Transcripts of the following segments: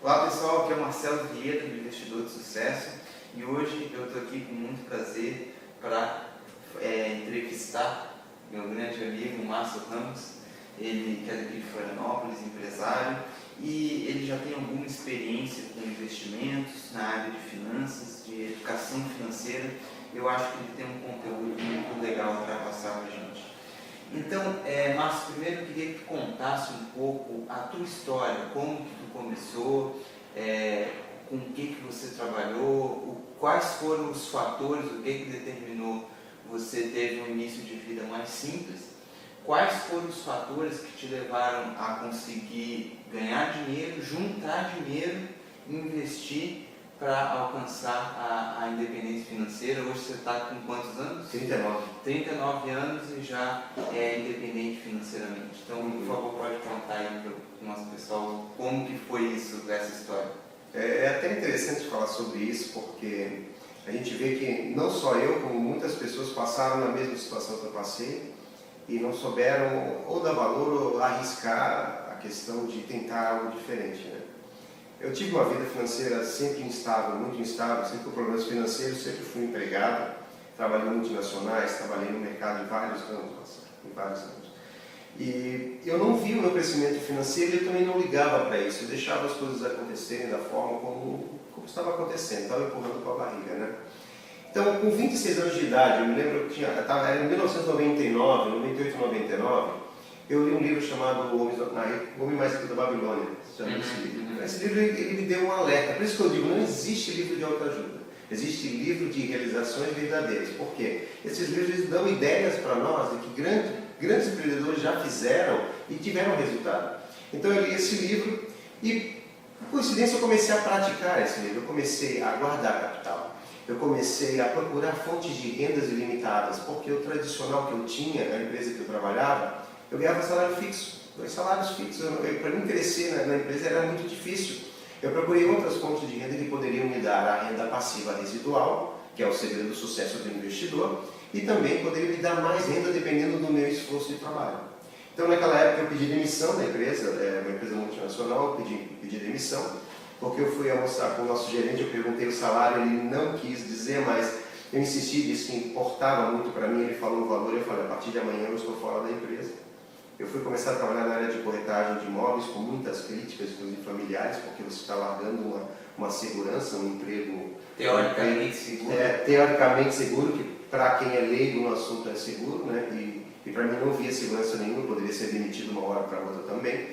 Olá pessoal, aqui é o Marcelo Vieira, do Investidor de Sucesso, e hoje eu estou aqui com muito prazer para entrevistar meu grande amigo Márcio Ramos. Ele que é daqui de Florianópolis, empresário, e ele já tem alguma experiência com investimentos na área de finanças, de educação financeira. Eu acho que ele tem um conteúdo muito legal para passar para a gente. Então, Márcio, primeiro eu queria que tu contasse um pouco a tua história, como que tu começou, com o que você trabalhou, quais foram os fatores, o que determinou você ter um início de vida mais simples, quais foram os fatores que te levaram a conseguir ganhar dinheiro, juntar dinheiro, investir para alcançar a independência financeira. Hoje você está com quantos anos? 39. 39 anos e já é independente financeiramente. Então, por favor, pode contar aí para o nosso pessoal como que foi isso, essa história. É até interessante falar sobre isso, porque a gente vê que não só eu, como muitas pessoas passaram na mesma situação que eu passei e não souberam ou dar valor ou arriscar a questão de tentar algo diferente, né? Eu tive uma vida financeira sempre instável, muito instável, sempre com problemas financeiros, sempre fui empregado, trabalhei em multinacionais, trabalhei no mercado em vários anos. E eu não vi o meu crescimento financeiro e eu também não ligava para isso, eu deixava as coisas acontecerem da forma como estava acontecendo, estava empurrando com a barriga, né? Então, com 26 anos de idade, eu me lembro que era em 1999, 98, 99, eu li um livro chamado O Homem Mais Rico da Babilônia. Esse livro ele me deu um alerta. Por isso que eu digo, não existe livro de autoajuda. Existe livro de realizações verdadeiras. Por quê? Esses livros eles dão ideias para nós de que grandes empreendedores já fizeram e tiveram resultado. Então eu li esse livro e, por coincidência, eu comecei a praticar esse livro. Eu comecei a guardar capital. Eu comecei a procurar fontes de rendas ilimitadas, porque o tradicional que eu tinha, na empresa que eu trabalhava, eu ganhava salário fixo, 2 salários fixos. Para mim crescer na empresa era muito difícil. Eu procurei outras fontes de renda que poderiam me dar a renda passiva residual, que é o segredo do sucesso do investidor, e também poderia me dar mais renda dependendo do meu esforço de trabalho. Então naquela época eu pedi demissão da empresa, uma empresa multinacional, eu pedi demissão, porque eu fui almoçar com o nosso gerente, eu perguntei o salário, ele não quis dizer, mas eu insisti, disse que importava muito para mim, ele falou o valor, eu falei, a partir de amanhã eu estou fora da empresa. Eu fui começar a trabalhar na área de corretagem de imóveis com muitas críticas, inclusive familiares, porque você está largando uma segurança, um emprego... Teoricamente seguro. Teoricamente seguro, que para quem é leigo no assunto é seguro, né? E para mim não via segurança nenhuma, poderia ser demitido uma hora para outra também.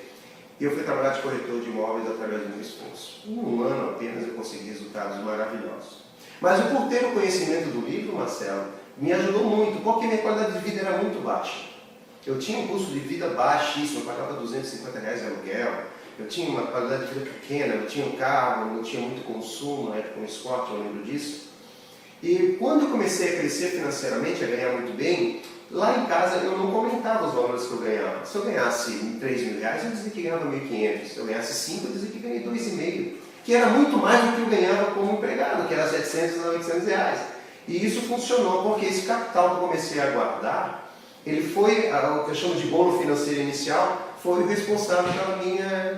E eu fui trabalhar de corretor de imóveis através do meu esforço. Em um ano apenas eu consegui resultados maravilhosos. Mas por ter o conhecimento do livro, Marcelo, me ajudou muito, porque minha qualidade de vida era muito baixa. Eu tinha um custo de vida baixíssimo, eu pagava R$250 de aluguel, eu tinha uma qualidade de vida pequena, eu tinha um carro, não tinha muito consumo, na época um Escort, eu lembro disso. E quando eu comecei a crescer financeiramente, a ganhar muito bem, lá em casa eu não comentava os valores que eu ganhava. Se eu ganhasse R$3.000, eu dizia que ganhava R$1.500. Se eu ganhasse 5, eu dizia que ganhei R$2,5. Que era muito mais do que eu ganhava como empregado, que era R$700 a R$800. E isso funcionou porque esse capital que eu comecei a guardar, ele foi, o que eu chamo de bolo financeiro inicial, foi o responsável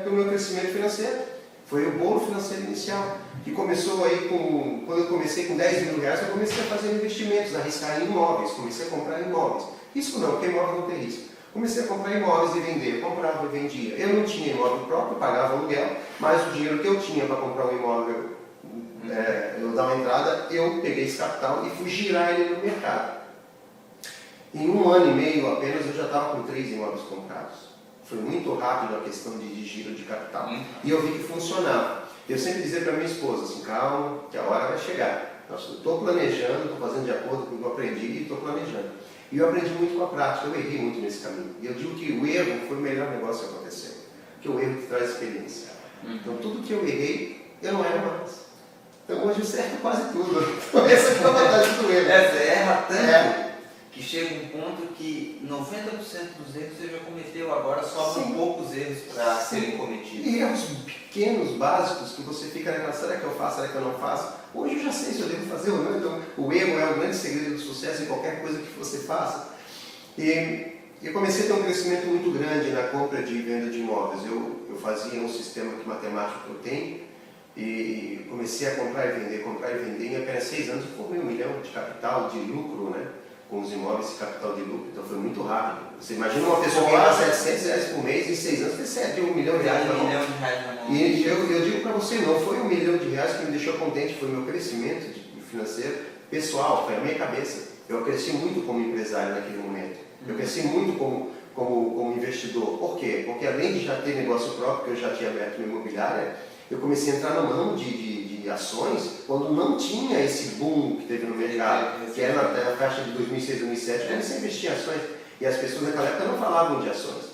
pelo meu crescimento financeiro. Foi o bolo financeiro inicial, que começou aí quando eu comecei com R$10.000, eu comecei a fazer investimentos, a arriscar em imóveis, comecei a comprar imóveis. Isso não, porque imóvel não tem risco. Comecei a comprar imóveis e vender, eu comprava e vendia. Eu não tinha imóvel próprio, pagava aluguel, mas o dinheiro que eu tinha para comprar um imóvel, eu dar uma entrada, eu peguei esse capital e fui girar ele no mercado. Em 1 ano e meio apenas eu já estava com 3 imóveis comprados. Foi muito rápido a questão de giro de capital. E eu vi que funcionava. Eu sempre dizia para minha esposa assim, calma, que a hora vai chegar. Eu estou planejando, estou fazendo de acordo com o que eu aprendi e estou planejando. E eu aprendi muito com a prática, eu errei muito nesse caminho. E eu digo que o erro foi o melhor negócio que aconteceu. Porque o erro te traz experiência. Então tudo que eu errei, eu não erro mais. Então hoje eu acerto quase tudo. Então essa é a vantagem do erro. Você erra tanto que chega um ponto que 90% dos erros você já cometeu, agora sobram poucos erros para serem cometidos. E erros pequenos, básicos, que você fica naquela, será que eu faço, será que eu não faço? Hoje eu já sei se eu devo fazer ou não, então o erro é o grande segredo do sucesso em qualquer coisa que você faça. E eu comecei a ter um crescimento muito grande na compra de venda de imóveis. Eu fazia um sistema matemático que eu tenho e comecei a comprar e vender. Em apenas 6 anos eu formei 1 milhão de capital de lucro, né? Com os imóveis de capital de lucro. Então foi muito rápido. Você imagina uma pessoa que ganha R$700 por mês, em 6 anos recebe R$1 milhão na mão. E eu digo para você, não foi R$1 milhão que me deixou contente, foi o meu crescimento financeiro pessoal, foi a minha cabeça. Eu cresci muito como empresário naquele momento. Eu cresci muito como investidor. Por quê? Porque além de já ter negócio próprio, que eu já tinha aberto uma imobiliária, eu comecei a entrar no ramo de ações quando não tinha esse boom que teve no mercado, que era na faixa de 2006, 2007. Eu comecei a investir em ações e as pessoas naquela época não falavam de ações.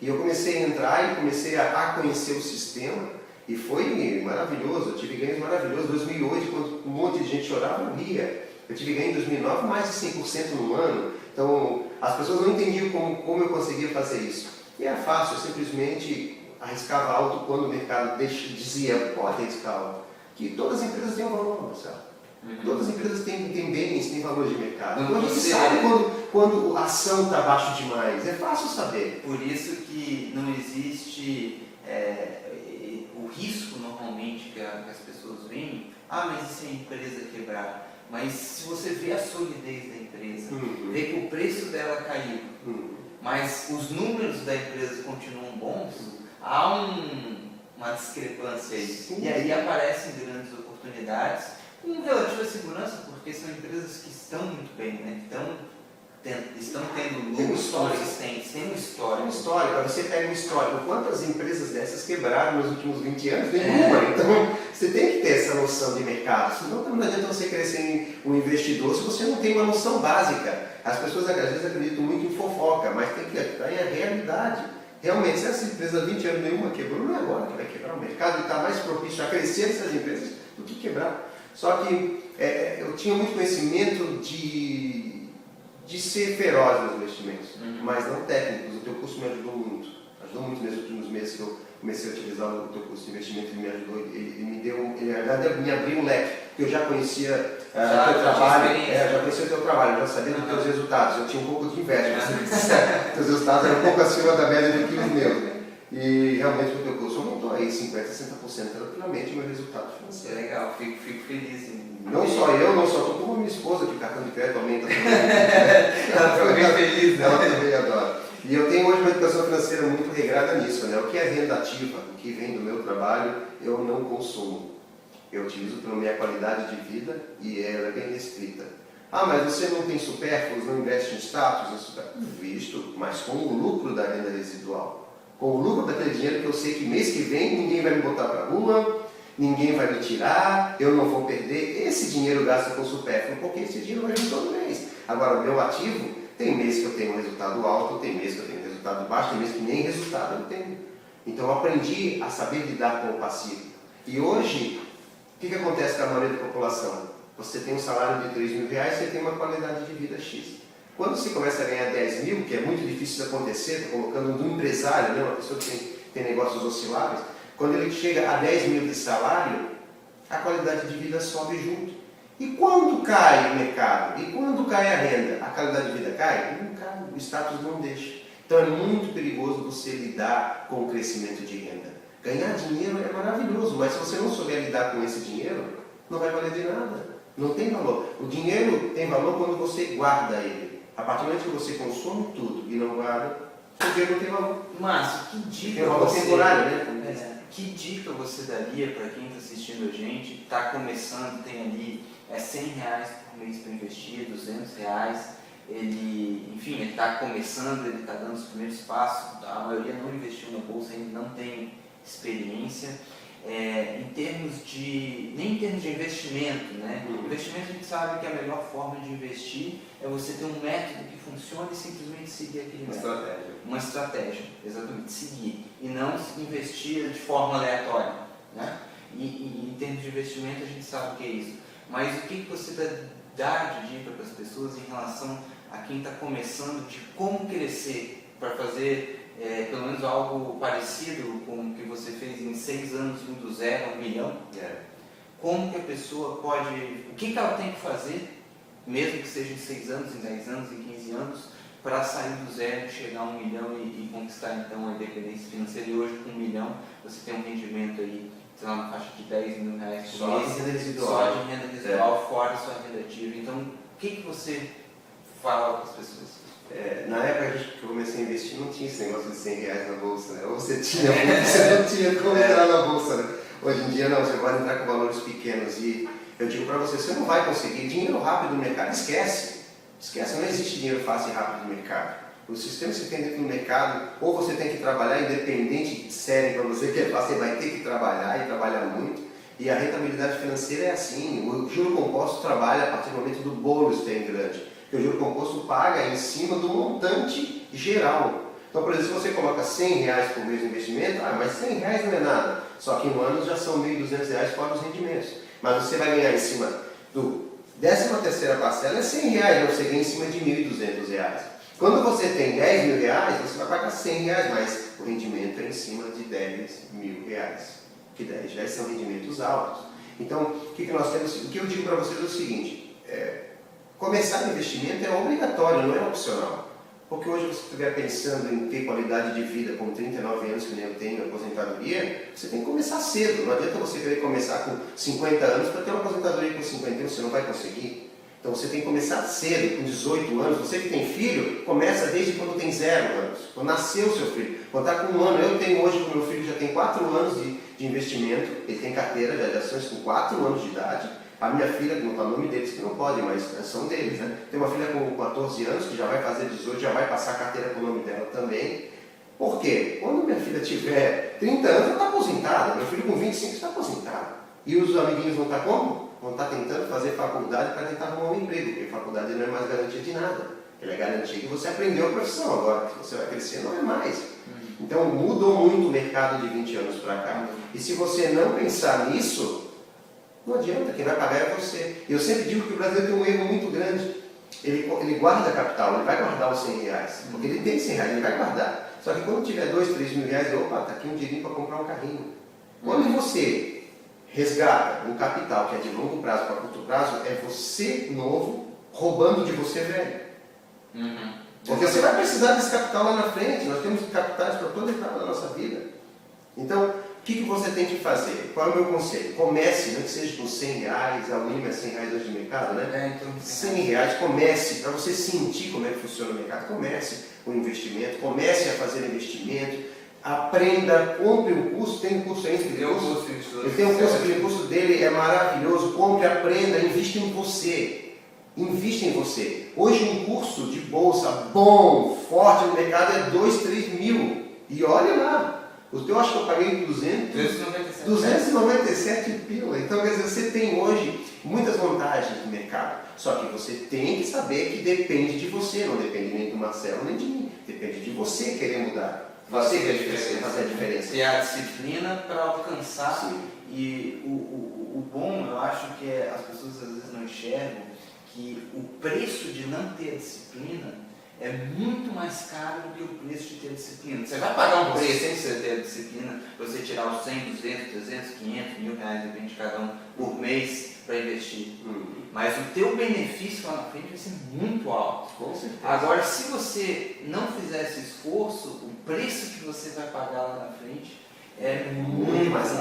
E eu comecei a entrar e comecei a conhecer o sistema e foi maravilhoso. Eu tive ganhos maravilhosos. Em 2008, quando um monte de gente chorava, eu ria. Eu tive ganho em 2009 mais de 100% no ano. Então, as pessoas não entendiam como eu conseguia fazer isso. E era fácil, eu simplesmente arriscava alto quando o mercado dizia, pode arriscar alto. Que todas as empresas têm um valor, Marcelo. Todas as empresas têm bens, têm valor de mercado. Então a gente sabe quando a ação está baixo demais. É fácil saber. Por isso que não existe o risco normalmente que as pessoas veem. Mas isso é empresa quebrada. Mas se você vê a solidez da empresa, vê que o preço dela caiu, mas os números da empresa continuam bons, há uma discrepância aí. Sim. E aí aparecem grandes oportunidades com relativa segurança, porque são empresas que estão muito bem, né? Estão tendo lucros consistentes, tem uma história. Tem uma história, você pega uma história. Quantas empresas dessas quebraram nos últimos 20 anos? Nenhuma. Então, você tem que ter essa noção de mercado. Senão não adianta você crescer um investidor se você não tem uma noção básica. As pessoas às vezes acreditam muito em fofoca, mas tem que acreditar em a realidade. Realmente, se essa empresa há 20 anos nenhuma quebrou, não é agora que vai quebrar. O mercado está mais propício a crescer essas empresas do que quebrar. Só que eu tinha muito conhecimento de ser feroz nos investimentos, mas não técnicos. O teu curso me ajudou muito nos últimos meses que eu comecei a utilizar o teu curso de investimento. Ele me ajudou, ele me abriu um leque, porque eu já conhecia o teu trabalho, já conhecia o teu trabalho, já sabia dos teus resultados. Eu tinha um pouco de inveja, teus resultados eram um pouco acima da média do que os meus. E realmente o teu curso aumentou aí 50%, 60% tranquilamente o meu resultado financeiro. É legal, fico feliz. Não só eu, como minha esposa, que o cartão de crédito aumenta também. Ela foi bem feliz, né? Ela também adora. E eu tenho hoje uma educação financeira muito regrada nisso, né? O que é renda ativa, o que vem do meu trabalho, eu não consumo. Eu utilizo pela minha qualidade de vida e ela é bem restrita. Mas você não tem supérfluos, não investe em status? Visto, mas com o lucro da renda residual. Com o lucro daquele dinheiro que eu sei que mês que vem ninguém vai me botar para a rua, ninguém vai me tirar, eu não vou perder. Esse dinheiro gasto com supérfluo, porque esse dinheiro vai vir todo mês. Agora, o meu ativo, tem mês que eu tenho um resultado alto, tem mês que eu tenho um resultado baixo, tem mês que nem resultado eu tenho. Então, eu aprendi a saber lidar com o passivo. E hoje, o que acontece com a maioria da população? Você tem um salário de R$3.000, você tem uma qualidade de vida X. Quando você começa a ganhar 10 mil, que é muito difícil de acontecer, estou colocando um empresário, né, uma pessoa que tem negócios osciláveis, quando ele chega a 10 mil de salário, a qualidade de vida sobe junto. E quando cai o mercado? E quando cai a renda? A qualidade de vida cai? Não cai, o status não deixa. Então é muito perigoso você lidar com o crescimento de renda. Ganhar dinheiro é maravilhoso, mas se você não souber lidar com esse dinheiro, não vai valer de nada. Não tem valor. O dinheiro tem valor quando você guarda ele. A partir do momento que você consome tudo e não guarda, o dinheiro não tem valor. Márcio, que dica tem valor temporário, né? Que dica você daria para quem está assistindo a gente, está começando, tem ali R$100 por mês para investir, R$200, ele está começando, ele está dando os primeiros passos, a maioria não investiu na bolsa, ainda não tem experiência. Nem em termos de investimento, né? Investimento a gente sabe que a melhor forma de investir é você ter um método que funcione e simplesmente seguir aquele método. Uma estratégia, exatamente, seguir. E não investir de forma aleatória, né? E em termos de investimento a gente sabe o que é isso. Mas o que você dá de dica para as pessoas em relação a quem está começando, de como crescer para fazer pelo menos algo parecido com o que você fez em 6 anos, do 0 a 1 milhão? Como que a pessoa pode, o que ela tem que fazer, mesmo que seja em 6 anos, em 10 anos, em 15 anos, para sair do zero, chegar a 1 milhão e conquistar então a independência financeira. E hoje com 1 milhão você tem um rendimento aí, sei lá, na faixa de 10 mil reais por mês, de renda residual. só de renda residual, fora sua renda ativa. Então, o que você fala para as pessoas? Na época que eu comecei a investir, não tinha esse negócio de 100 reais na bolsa, né? Ou você tinha muito, você não tinha como entrar na bolsa, né? Hoje em dia não, você pode entrar com valores pequenos e eu digo para você não vai conseguir dinheiro rápido no mercado, esquece, não existe dinheiro fácil e rápido no mercado. O sistema que você tem dentro do mercado, ou você tem que trabalhar independente de série para você que é fácil, você vai ter que trabalhar e trabalhar muito. E a rentabilidade financeira é assim, o juro composto trabalha a partir do momento do bolo estar grande. Porque o juro composto paga em cima do montante geral. Então, por exemplo, se você coloca 100 reais por mês de investimento, mas 100 reais não é nada. Só que no ano já são 1.200 reais fora os rendimentos. Mas você vai ganhar em cima do 13ª parcela, é 100 reais, você ganha em cima de 1.200 reais. Quando você tem 10 mil reais, você vai pagar 100 reais, mas o rendimento é em cima de 10 mil reais. Que 10 reais são rendimentos altos. Então, o que nós temos? O que eu digo para vocês é o seguinte, começar o investimento é obrigatório, não é opcional. Porque hoje você estiver pensando em ter qualidade de vida com 39 anos, que nem eu tenho, aposentadoria, você tem que começar cedo. Não adianta você querer começar com 50 anos para ter uma aposentadoria com 50 anos, você não vai conseguir. Então você tem que começar cedo, com 18 anos. Você que tem filho, começa desde quando tem 0 anos. Quando nasceu o seu filho. Quando está com 1 ano, eu tenho hoje, com meu filho já tem 4 anos de investimento, ele tem carteira de ações com 4 anos de idade. A minha filha, não está o nome deles, que não pode, mas são deles, né? Tem uma filha com 14 anos, que já vai fazer 18, já vai passar a carteira com o nome dela também. Por quê? Quando minha filha tiver 30 anos, ela está aposentada. Meu filho com 25 está aposentado. E os amiguinhos vão estar como? Vão estar tentando fazer faculdade para tentar arrumar um emprego, porque faculdade não é mais garantia de nada. Ela é garantia que você aprendeu a profissão, agora que você vai crescer não é mais. Então mudou muito o mercado de 20 anos para cá. E se você não pensar nisso, não adianta, quem vai pagar é você. Eu sempre digo que o brasileiro tem um erro muito grande. Ele guarda capital, ele vai guardar os 100 reais. Porque ele tem 100 reais, ele vai guardar. Só que quando tiver 2, 3 mil reais, opa, está aqui um dinheirinho para comprar um carrinho. Quando você resgata um capital que é de longo prazo para curto prazo, é você novo roubando de você velho. Porque você vai precisar desse capital lá na frente. Nós temos capitais para toda etapa da nossa vida. Então, o que você tem que fazer? Qual é o meu conselho? Comece, não que seja com 100 reais, a mínima é 100 reais hoje no mercado, né? 100 reais, comece, para você sentir como é que funciona o mercado, comece o investimento, comece a fazer investimento, aprenda, compre um curso, tem um curso ainda, ele tem um curso, aquele curso dele é maravilhoso, compre, aprenda, invista em você. Invista em você. Hoje um curso de bolsa bom, forte no mercado é 2, 3 mil. E olha lá. Eu acho que eu paguei 297 pila. Então, quer dizer, você tem hoje muitas vantagens no mercado. Só que você tem que saber que depende de você, não depende nem do Marcelo nem de mim. Depende de você querer mudar. Você quer fazer a diferença. Ter a disciplina para alcançar. Sim. E o bom, eu acho que as pessoas às vezes não enxergam que o preço de não ter a disciplina é muito mais caro do que o preço de ter disciplina. Você vai pagar um preço sem você ter a disciplina, você tirar os 100, 200, 300, 500, mil reais, depende de cada um, por mês para investir. Mas o teu benefício lá na frente vai ser muito alto. Com certeza. Agora, se você não fizer esse esforço, o preço que você vai pagar lá na frente é muito mais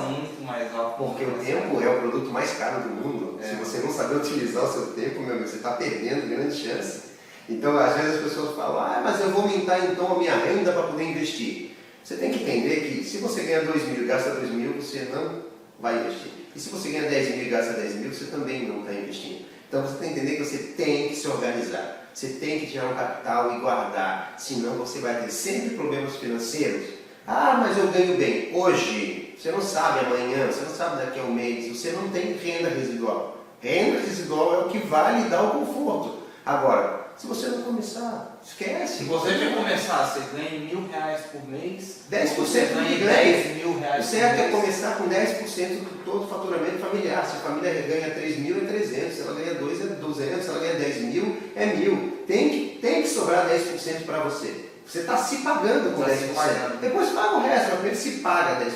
alto. Porque o tempo é o produto mais caro do mundo. Se você não saber utilizar o seu tempo, meu amigo, você está perdendo grande chance. Então, às vezes as pessoas falam, mas eu vou aumentar então a minha renda para poder investir. Você tem que entender que se você ganha 2 mil e gasta 2 mil, você não vai investir. E se você ganha 10 mil e gasta 10 mil, você também não está investindo. Então, você tem que entender que você tem que se organizar. Você tem que tirar um capital e guardar. Senão, você vai ter sempre problemas financeiros. Mas eu ganho bem. Hoje, você não sabe amanhã, você não sabe daqui a um mês. Você não tem renda residual. Renda residual é o que vai lhe dar o conforto. Agora, se você não começar, esquece. Se você já começar, você ganha R$1.000 por mês, 10% você ganha de 10 mil reais o por certo é mês. começar com 10% do todo faturamento familiar. Se a família ganha 3 mil, é 300. Se ela ganha 2, é 200. Se ela ganha 10 mil, é 1.000. Tem que sobrar 10% para você. Você está se pagando com 10%. Depois paga o resto, mas se paga 10%.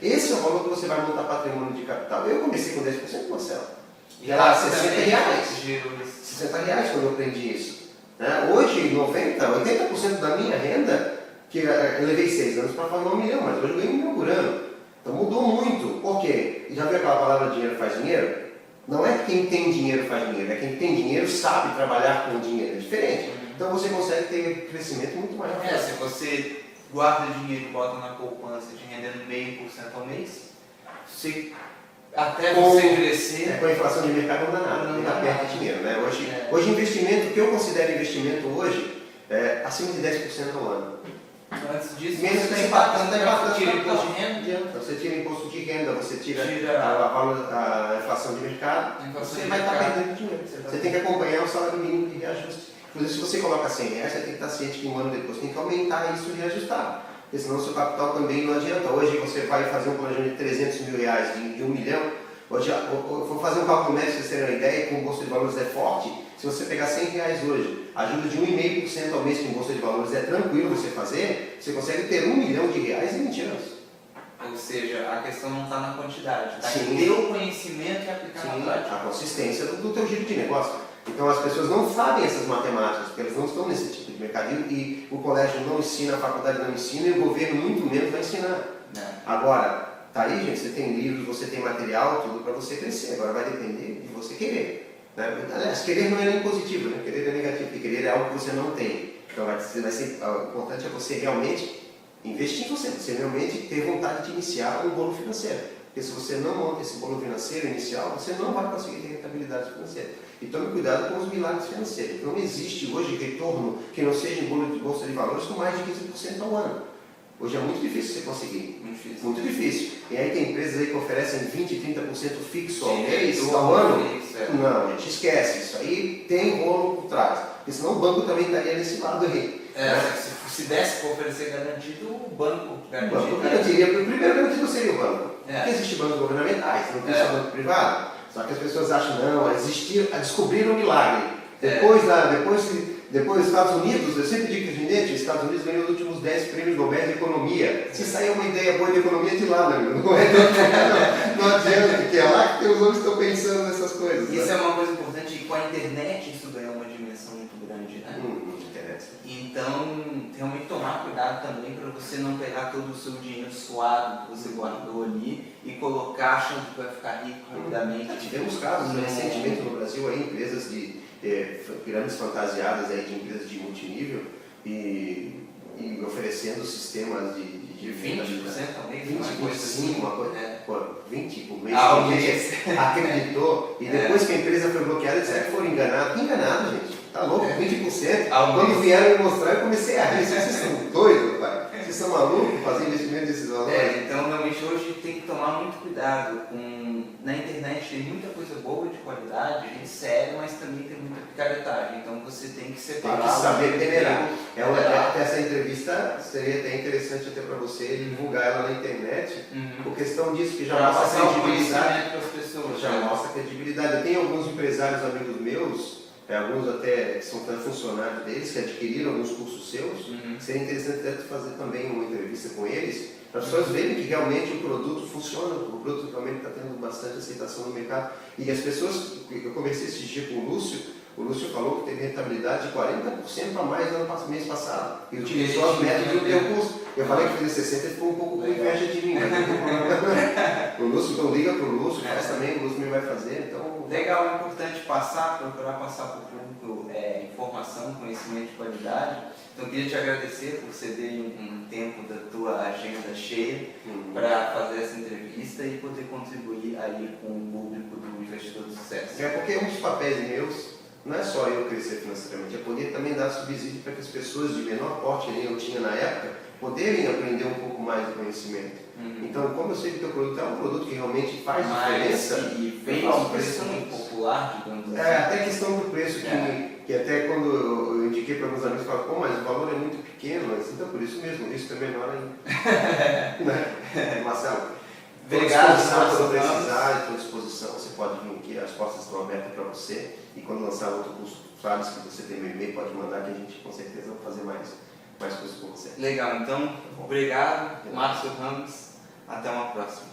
Esse é o valor que você vai montar patrimônio de capital. Eu comecei com 10%, Marcelo. E era 60 reais. 60 reais quando eu aprendi isso. Né? Hoje, 80% da minha renda, que eu levei 6 anos para formar 1 milhão, mas hoje eu ganho 1 milhão por ano. Então mudou muito. Por quê? Já viu aquela palavra dinheiro faz dinheiro? Não é quem tem dinheiro faz dinheiro, é quem tem dinheiro sabe trabalhar com dinheiro. É diferente. Então você consegue ter crescimento muito maior. Se você guarda dinheiro e bota na poupança te rendendo 0,5% ao mês, até você crescer... com a inflação de mercado não dá nada, não dá perto de dinheiro. Né? Hoje investimento, o que eu considero investimento hoje, é acima de 10% ao ano. Antes disso, menos você tira imposto de renda. Você tira imposto de renda, você tira a inflação de mercado, você vai estar perdendo dinheiro. Você tem que acompanhar o salário mínimo de reajuste. Inclusive, se você coloca R$100, você tem que estar ciente que um ano depois tem que aumentar isso e reajustar. Porque senão o seu capital também não adianta. Hoje você vai fazer um planejamento de R$300 mil de 1 milhão. Hoje, eu vou fazer um cálculo médio, para vocês terem uma ideia, com o Bolsa de Valores é forte. Se você pegar R$100 hoje, ajuda de 1,5% ao mês com o Bolsa de Valores é tranquilo você fazer, você consegue ter R$1 milhão em 20 anos. Ou seja, a questão não está na quantidade, está em ter o conhecimento e aplicar na prática. A consistência do teu giro de negócio. Então as pessoas não sabem essas matemáticas, porque elas não estão nesse tipo de mercado. E o colégio não ensina, a faculdade não ensina e o governo muito menos vai ensinar. Agora, tá aí, gente, você tem livros, você tem material, tudo para você crescer. Agora vai depender de você querer. Né? Aliás, querer não é nem positivo, né? Querer é negativo, porque querer é algo que você não tem. Então vai ser, o importante é você realmente investir em você realmente ter vontade de iniciar um bolo financeiro. Porque se você não monta esse bolo financeiro inicial, você não vai conseguir ter rentabilidade financeira. E tome cuidado com os milagres financeiros. Não existe hoje retorno que não seja em bolo de bolsa de valores com mais de 15% ao ano. Hoje é muito difícil você conseguir. Muito difícil. E aí tem empresas aí que oferecem 20%, 30% fixo ao mês, ao ano. Não, gente, esquece. Isso aí tem rolo por trás. Porque senão o banco também estaria nesse lado aí. Se desse para oferecer garantido, o banco garantiria. O primeiro garantido seria o banco. Porque existem bancos governamentais, não tem só banco privado. Só que as pessoas acham, não, descobriram um milagre. Depois dos Estados Unidos, eu sempre digo que os Estados Unidos ganhou os últimos 10 prêmios Nobel de Economia. Se sair uma ideia boa de economia, de lá, meu amigo. Não adianta, porque é lá que tem os homens que estão pensando nessas coisas. Isso é uma coisa importante, e com a internet isso ganhou uma dimensão muito grande, né? Então, realmente tomar cuidado também para você não pegar todo o seu dinheiro suado que você guardou ali e colocar achando que vai ficar rico rapidamente. Tivemos casos recentemente no Brasil, aí, empresas de pirâmides fantasiadas aí, de empresas de multinível e oferecendo sistemas de 20% ao mês? 20%, uma coisa, 20 por mês. Acreditou e depois que a empresa foi bloqueada, disseram que foram enganados. Enganado, gente. Tá louco? 20%. Quando vieram me mostrar, eu comecei a rir. Vocês são doidos, pai? Vocês são malucos fazer investimento desses valores? Então, realmente, hoje tem que tomar muito cuidado. Na internet tem muita coisa boa, de qualidade, gente séria, mas também tem muita picaretagem. Então, você tem que separar. Tem que saber peneirar. Essa entrevista seria até interessante até para você divulgar ela na internet, por questão disso, que já mostra credibilidade. Para as pessoas. Já mostra credibilidade. Eu tenho alguns empresários amigos meus, alguns até que são funcionários deles, que adquiriram alguns cursos seus. Seria interessante até fazer também uma entrevista com eles, para as pessoas verem que realmente o produto funciona, o produto realmente está tendo bastante aceitação no mercado. E as pessoas, eu conversei esse dia com o Lúcio falou que teve rentabilidade de 40% a mais no mês passado. E utilizou as metas do teu curso. Eu falei que fez 60 e ficou um pouco com inveja de mim. O Lúcio, então liga para o Lúcio, faz também, o Lúcio me vai fazer. Então... Legal, é importante procurar passar para o público informação, conhecimento de qualidade. Então, eu queria te agradecer por ceder um tempo da tua agenda cheia para fazer essa entrevista e poder contribuir aí com o público do Investidor do Sucesso. É porque um dos papéis meus não é só eu crescer financeiramente, é poder também dar subsídio para que as pessoas de menor porte que nem eu tinha na época poderem aprender um pouco mais de conhecimento. Então, como eu sei que o teu produto é um produto que realmente faz diferença, e vem um preço muito popular, digamos assim. Até questão do preço que até quando eu indiquei para alguns amigos, falaram, pô, mas o valor é muito pequeno, mas então por isso mesmo, o risco é menor ainda. Marcelo, obrigado, quando precisar, estou à disposição, você pode vir aqui, as portas estão abertas para você, e quando lançar outro curso, sabe que você tem meu e-mail, pode mandar que a gente com certeza vai fazer mais coisas com você. Legal, então, obrigado, Márcio Ramos, até uma próxima.